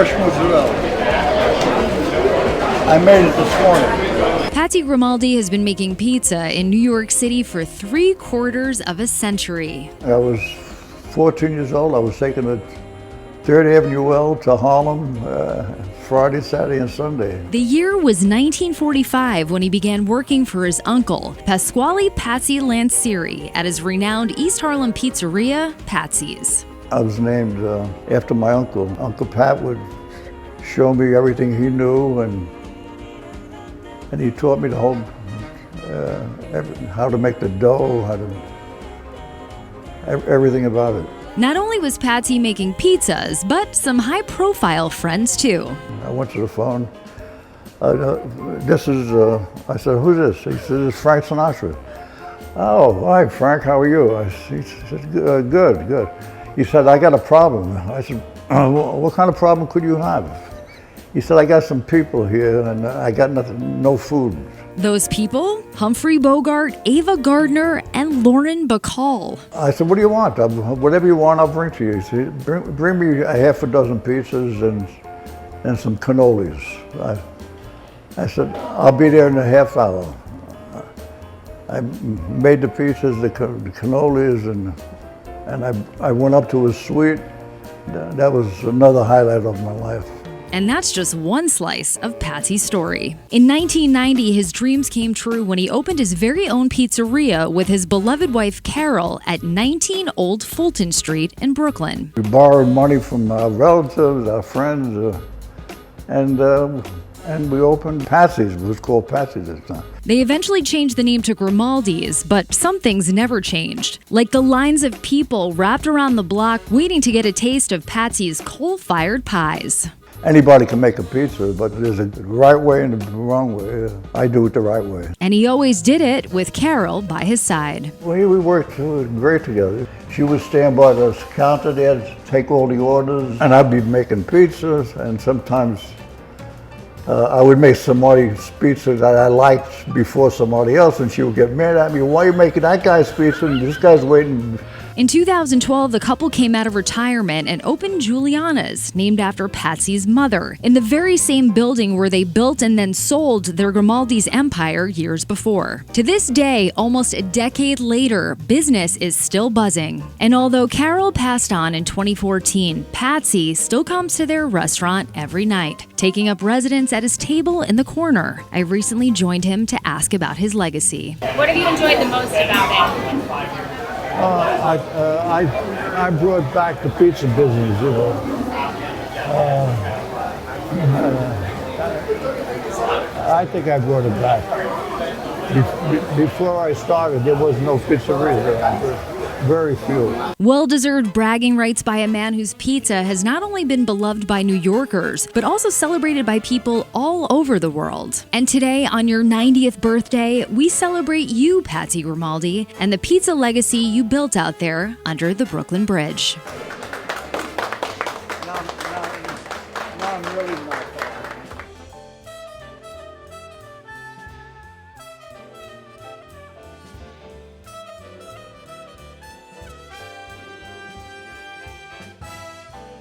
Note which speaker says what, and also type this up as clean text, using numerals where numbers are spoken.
Speaker 1: fresh mozzarella. I made it this morning.
Speaker 2: Patsy Grimaldi has been making pizza in New York City for 3/4 of a century.
Speaker 1: I was 14 years old. I was taking the 3rd Avenue Well to Harlem Friday, Saturday, and Sunday.
Speaker 2: The year was 1945 when he began working for his uncle, Pasquale Patsy Lancieri, at his renowned East Harlem pizzeria, Patsys.
Speaker 1: I was named after my uncle. Uncle Pat would show me everything he knew, and he taught me the whole how to make the dough, everything about it.
Speaker 2: Not only was Patsy making pizzas, but some high-profile friends too.
Speaker 1: I went to the phone. I said, "Who's this?" He said, "It's Frank Sinatra." "Oh, hi, Frank, how are you?" He said, Good. He said, "I got a problem." I said, "What kind of problem could you have?" He said, "I got some people here and I got no food."
Speaker 2: Those people? Humphrey Bogart, Ava Gardner, and Lauren Bacall.
Speaker 1: I said, "What do you want?" "Whatever you want, I'll bring to you." He said, bring me a half a dozen pizzas and some cannolis. I said, "I'll be there in a half hour." I made the pizzas, the cannolis, and I went up to his suite. That was another highlight of my life.
Speaker 2: And that's just one slice of Patsy's story. In 1990, his dreams came true when he opened his very own pizzeria with his beloved wife Carol at 19 Old Fulton Street in Brooklyn.
Speaker 1: We borrowed money from our relatives, our friends, and we opened Patsy's. It was called Patsy's at the time.
Speaker 2: They eventually changed the name to Grimaldis, but some things never changed. Like the lines of people wrapped around the block waiting to get a taste of Patsy's coal-fired pies.
Speaker 1: Anybody can make a pizza, but there's a right way and a wrong way. I do it the right way.
Speaker 2: And he always did it with Carol by his side.
Speaker 1: We worked great together. She would stand by the counter there to take all the orders, and I'd be making pizzas, and sometimes I would make somebody's pizza that I liked before somebody else, and she would get mad at me. "Why are you making that guy's pizza and this guy's waiting?"
Speaker 2: In 2012, the couple came out of retirement and opened Juliana's, named after Patsy's mother, in the very same building where they built and then sold their Grimaldi's empire years before. To this day, almost a decade later, business is still buzzing. And although Carol passed on in 2014, Patsy still comes to their restaurant every night, taking up residence at his table in the corner. I recently joined him to ask about his legacy.
Speaker 3: What have you enjoyed the most about it?
Speaker 1: I brought back the pizza business, you know. I think I brought it back. Before I started, there was no pizzeria there. Very few.
Speaker 2: Well-deserved bragging rights by a man whose pizza has not only been beloved by New Yorkers, but also celebrated by people all over the world. And today, on your 90th birthday, we celebrate you, Patsy Grimaldi, and the pizza legacy you built out there under the Brooklyn Bridge.